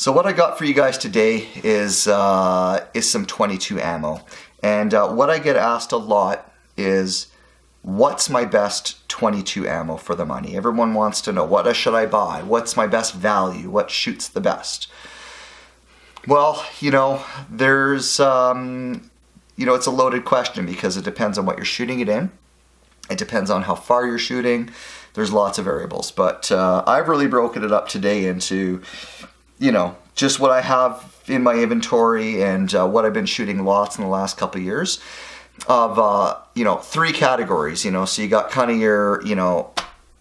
So what I got for you guys today is some 22 ammo. And what I get asked a lot is, what's my best 22 ammo for the money? Everyone wants to know, what should I buy? What's my best value? What shoots the best? Well, there's, it's a loaded question because it depends on what you're shooting it in. It depends on how far you're shooting. There's lots of variables, but I've really broken it up today into, just what I have in my inventory and what I've been shooting lots in the last couple of years of, three categories, so you got kind of your,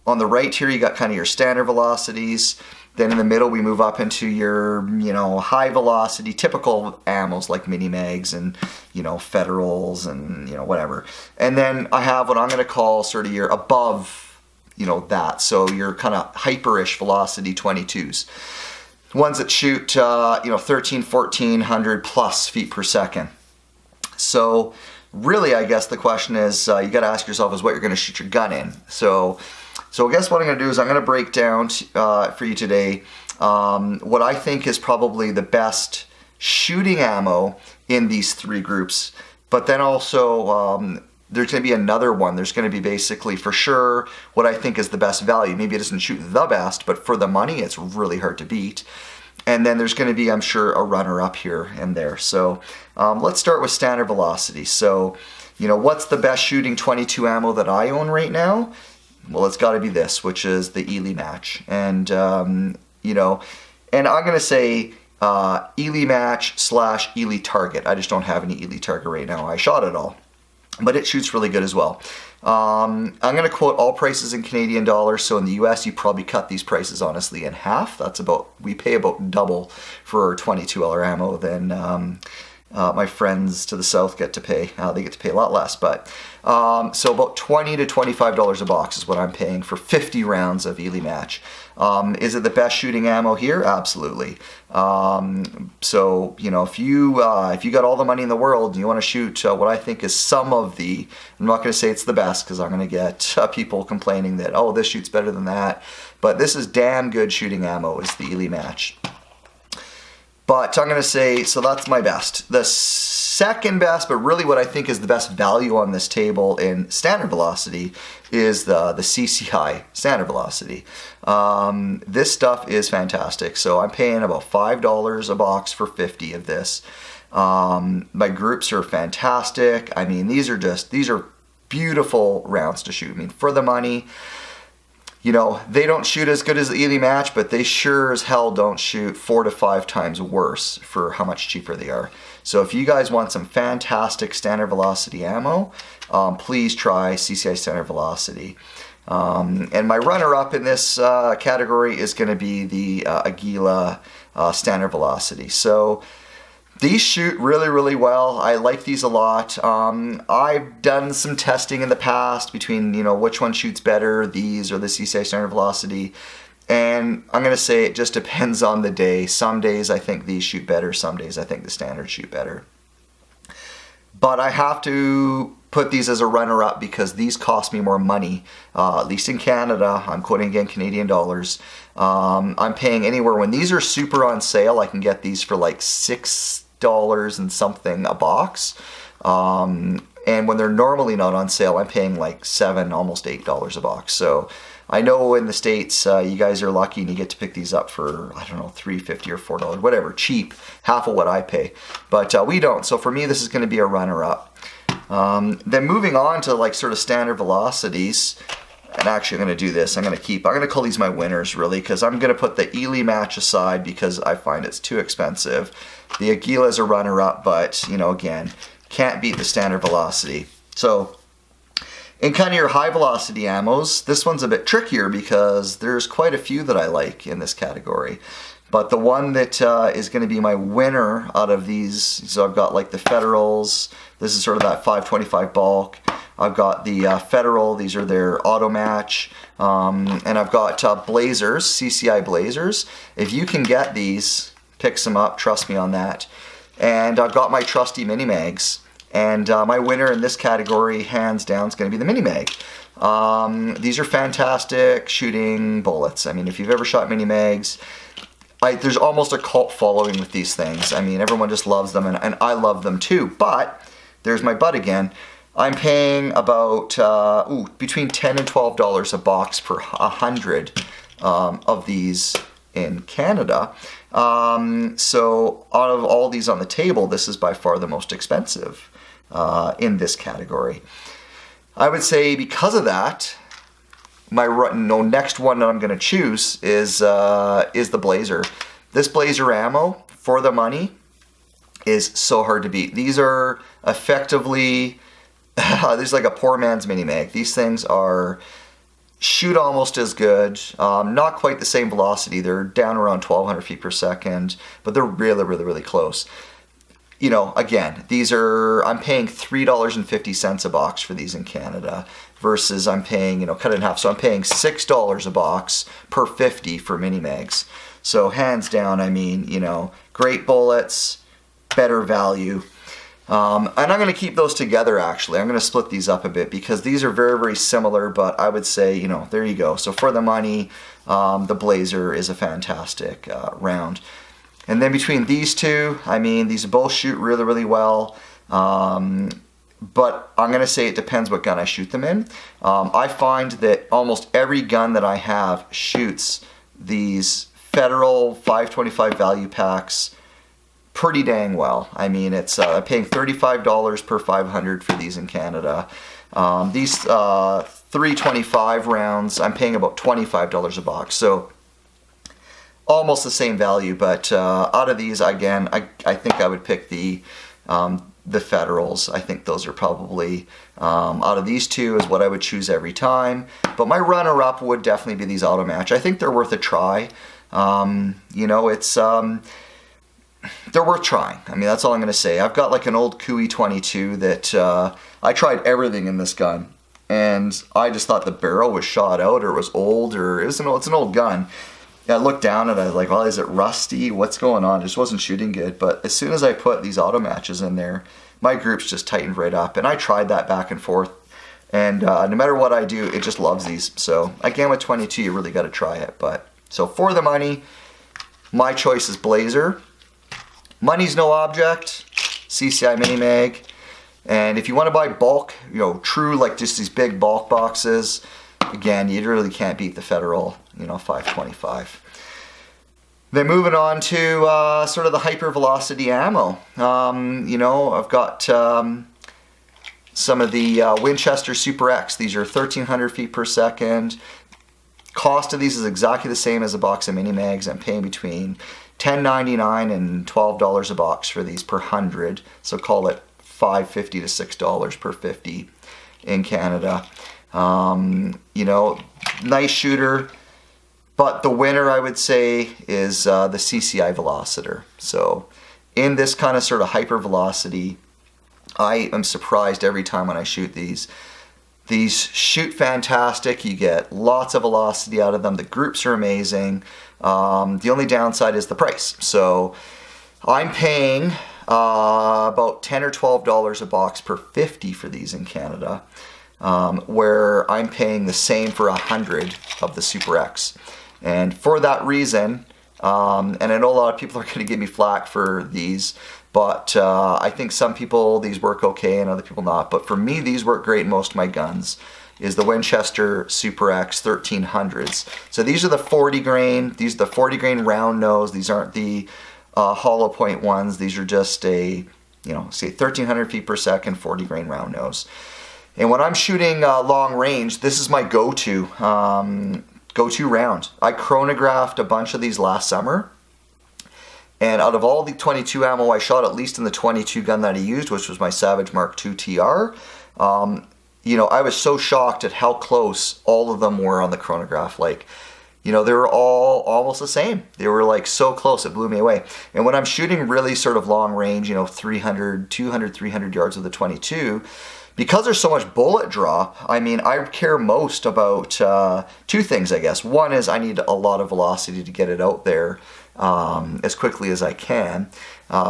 on the right here, you got kind of your standard velocities. Then in the middle, we move up into your, high velocity, typical ammos like mini mags and, federals and, whatever. And then I have what I'm going to call sort of your above, that. So your kind of hyper-ish velocity 22s. Ones that shoot, 13, 1400 plus feet per second. So really, I guess the question is, you got to ask yourself is what you're going to shoot your gun in. So I guess what I'm going to do is I'm going to break down for you today what I think is probably the best shooting ammo in these three groups. But then also there's going to be another one. There's going to be basically for sure what I think is the best value. Maybe it doesn't shoot the best, but for the money, it's really hard to beat. And then there's going to be, I'm sure, a runner-up here and there. So let's start with standard velocity. So, what's the best shooting 22 ammo that I own right now? Well, it's got to be this, which is the Eley Match. And, and I'm going to say Eley Match / Eley Target. I just don't have any Eley Target right now. I shot it all. But it shoots really good as well. I'm going to quote all prices in Canadian dollars. So in the US, you probably cut these prices honestly in half. We pay about double for 22 ammo than my friends to the south get to pay. They get to pay a lot less, but so about $20 to $25 a box is what I'm paying for 50 rounds of Eley Match. Is it the best shooting ammo here? Absolutely. So if you got all the money in the world and you want to shoot what I think is some of the, I'm not going to say it's the best because I'm going to get people complaining that, oh, this shoots better than that, but this is damn good shooting ammo is the Eley Match. But I'm going to say, so that's my best. The second best, but really what I think is the best value on this table in standard velocity is the CCI standard velocity. This stuff is fantastic. So I'm paying about $5 a box for 50 of this. My groups are fantastic. I mean, these are beautiful rounds to shoot. I mean, for the money, they don't shoot as good as the Eley Match, but they sure as hell don't shoot 4 to 5 times worse for how much cheaper they are. So if you guys want some fantastic standard velocity ammo, please try CCI standard velocity. And my runner-up in this category is going to be the Aguila standard velocity. So these shoot really, really well. I like these a lot. I've done some testing in the past between, which one shoots better, these or the CCI standard velocity. And I'm going to say it just depends on the day. Some days I think these shoot better. Some days I think the standards shoot better. But I have to put these as a runner-up because these cost me more money, at least in Canada. I'm quoting again Canadian dollars. I'm paying anywhere, when these are super on sale, I can get these for like $6 and something a box. And when they're normally not on sale, I'm paying like $7, almost $8 a box. So I know in the States, you guys are lucky and you get to pick these up for, I don't know, $3.50 or $4, whatever, cheap, half of what I pay. But we don't. So for me, this is going to be a runner-up. Then moving on to like sort of standard velocities, and actually I'm going to do this. I'm going to call these my winners really, because I'm going to put the Eley Match aside because I find it's too expensive. The Aguila is a runner-up, but again, can't beat the standard velocity. So in kind of your high velocity ammos, this one's a bit trickier because there's quite a few that I like in this category. But the one that is going to be my winner out of these, so I've got like the Federals. This is sort of that 525 bulk. I've got the Federal. These are their auto match. And I've got Blazers, CCI Blazers. If you can get these, pick some up. Trust me on that. And I've got my trusty mini mags. And my winner in this category, hands down, is going to be the mini mag. These are fantastic shooting bullets. I mean, if you've ever shot mini mags, there's almost a cult following with these things. I mean, everyone just loves them, and I love them too. But there's my but again. I'm paying about between $10 and $12 a box for 100 of these in Canada. So out of all these on the table, this is by far the most expensive in this category. I would say because of that, my next one that I'm going to choose is the Blazer. This Blazer ammo, for the money, is so hard to beat. These are effectively, there's like a poor man's mini mag. These things shoot almost as good, not quite the same velocity. They're down around 1,200 feet per second, but they're really, really, really close. You know, again, I'm paying $3.50 a box for these in Canada versus I'm paying, cut it in half. So I'm paying $6 a box per 50 for mini mags. So hands down, I mean, great bullets, better value. And I'm going to keep those together, actually. I'm going to split these up a bit because these are very, very similar, but I would say, there you go. So for the money, the Blazer is a fantastic round. And then between these two, I mean, these both shoot really, really well. But I'm going to say it depends what gun I shoot them in. I find that almost every gun that I have shoots these Federal 525 value packs pretty dang well. I mean, it's I'm paying $35 per 500 for these in Canada. These 325 rounds, I'm paying about $25 a box. So almost the same value, but out of these, again, I think I would pick the Federals. I think those are probably, out of these two, is what I would choose every time. But my runner-up would definitely be these Automatch. I think they're worth a try. They're worth trying. I mean, that's all I'm going to say. I've got like an old Cooey 22 that I tried everything in this gun, and I just thought the barrel was shot out, or it was old, or it's an old gun. I looked down and I was like, well, is it rusty? What's going on? It just wasn't shooting good. But as soon as I put these auto matches in there, my groups just tightened right up. And I tried that back and forth. And no matter what I do, it just loves these. So again, with 22, you really got to try it. But so for the money, my choice is Blazer. Money's no object. CCI Mini Mag. And if you want to buy bulk, true, like just these big bulk boxes, again, you really can't beat the Federal, 525. Then moving on to sort of the hyper velocity ammo. I've got some of the Winchester Super X. These are 1,300 feet per second. Cost of these is exactly the same as a box of mini mags. I'm paying between $10.99 and $12 a box for these per 100. So call it $5.50 to $6 per 50 in Canada. Nice shooter, but the winner, I would say, is the CCI Velociter. So in this kind of sort of hyper velocity, I am surprised every time when I shoot these. These shoot fantastic. You get lots of velocity out of them. The groups are amazing. The only downside is the price. So I'm paying about $10 or $12 a box per 50 for these in Canada. Where I'm paying the same for 100 of the Super X. And for that reason, and I know a lot of people are going to give me flack for these, but I think some people, these work okay and other people not. But for me, these work great in most of my guns, is the Winchester Super X 1300s. So these are the 40 grain, these are the 40 grain round nose. These aren't the hollow point ones. These are just say 1,300 feet per second, 40 grain round nose. And when I'm shooting long range, this is my go-to round. I chronographed a bunch of these last summer. And out of all the 22 ammo I shot, at least in the 22 gun that I used, which was my Savage Mark II TR, I was so shocked at how close all of them were on the chronograph. They were all almost the same. They were like so close, it blew me away. And when I'm shooting really sort of long range, 200, 300 yards with the 22, because there's so much bullet drop, I mean, I care most about two things, I guess. One is I need a lot of velocity to get it out there as quickly as I can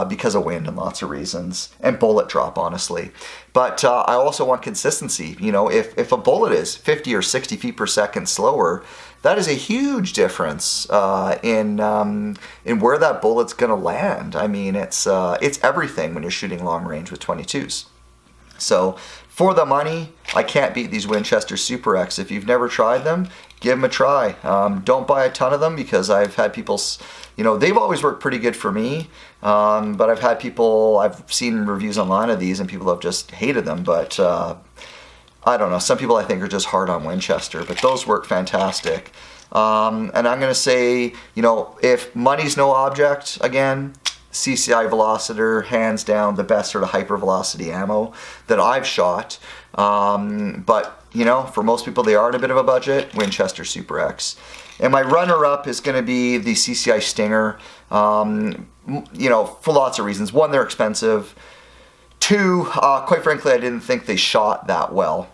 because of wind and lots of reasons, and bullet drop, honestly. But I also want consistency. If a bullet is 50 or 60 feet per second slower that is a huge difference in where that bullet's going to land. I mean, it's everything when you're shooting long range with 22s. So for the money, I can't beat these Winchester Super X. If you've never tried them, give them a try. Don't buy a ton of them because I've had people, they've always worked pretty good for me. But I've seen reviews online of these and people have just hated them. But I don't know. Some people I think are just hard on Winchester, but those work fantastic. And I'm going to say, if money's no object, again, CCI Velocitor, hands down the best sort of hypervelocity ammo that I've shot. But, for most people, they are at a bit of a budget, Winchester Super X. And my runner-up is going to be the CCI Stinger, for lots of reasons. One, they're expensive. Two, quite frankly, I didn't think they shot that well.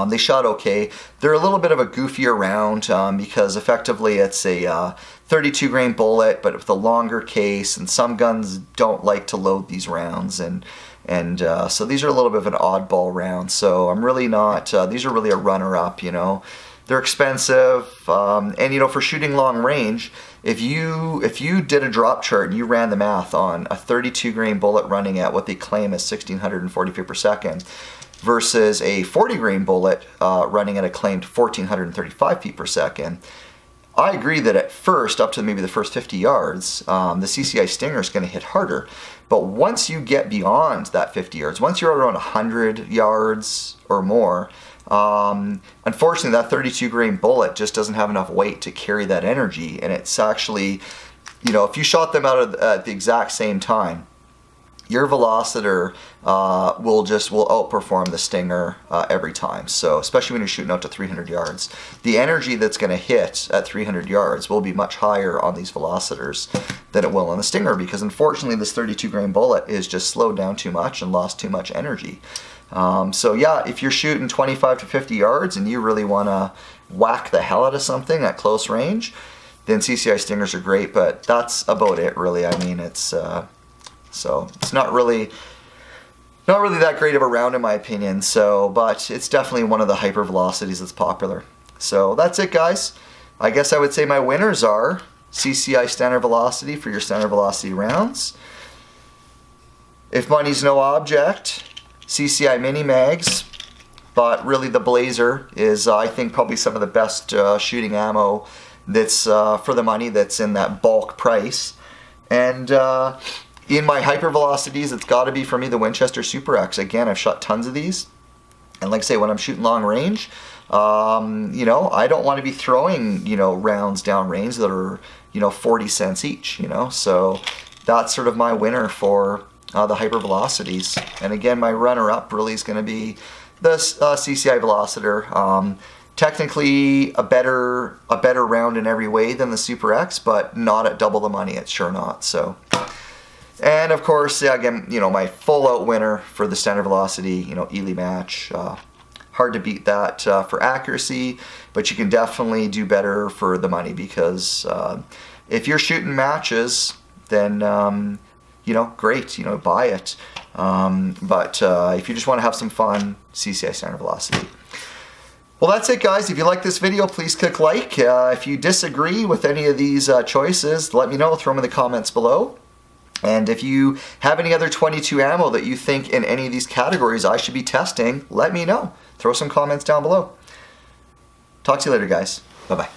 They shot okay. They're a little bit of a goofier round because effectively it's a 32 grain bullet, but with a longer case, and some guns don't like to load these rounds, and so these are a little bit of an oddball round. So I'm really not. These are really a runner-up. They're expensive, and for shooting long range, if you did a drop chart and you ran the math on a 32 grain bullet running at what they claim is 1640 feet per second. Versus a 40 grain bullet running at a claimed 1435 feet per second. I agree that at first, up to maybe the first 50 yards, the CCI Stinger is going to hit harder. But once you get beyond that 50 yards, once you're around 100 yards or more, unfortunately that 32 grain bullet just doesn't have enough weight to carry that energy. And it's actually, if you shot them out at the exact same time, your Velocitor will outperform the Stinger every time. So especially when you're shooting out to 300 yards. The energy that's going to hit at 300 yards will be much higher on these Velocitors than it will on the Stinger, because unfortunately this 32 grain bullet is just slowed down too much and lost too much energy. So yeah, if you're shooting 25 to 50 yards and you really want to whack the hell out of something at close range, then CCI Stingers are great, but that's about it really. I mean, so it's not really that great of a round in my opinion. But it's definitely one of the hyper velocities that's popular. So that's it, guys. I guess I would say my winners are CCI Standard Velocity for your standard velocity rounds. If money's no object, CCI Mini Mags. But really the Blazer is, I think, probably some of the best shooting ammo that's for the money that's in that bulk price. And in my hyper velocities, it's got to be for me the Winchester Super X. Again, I've shot tons of these, and like I say, when I'm shooting long range, I don't want to be throwing rounds down range that are 40 cents each. So that's sort of my winner for the hyper velocities. And again, my runner-up really is going to be the CCI Velocitor. Technically a better round in every way than the Super X, but not at double the money. It's sure not. So. And of course, yeah, again, my full-out winner for the standard velocity, Eley Match. Hard to beat that for accuracy, but you can definitely do better for the money because if you're shooting matches, then great, buy it. But if you just want to have some fun, CCI standard velocity. Well, that's it, guys. If you like this video, please click like. If you disagree with any of these choices, let me know. Throw them in the comments below. And if you have any other 22 ammo that you think in any of these categories I should be testing, let me know. Throw some comments down below. Talk to you later, guys. Bye-bye.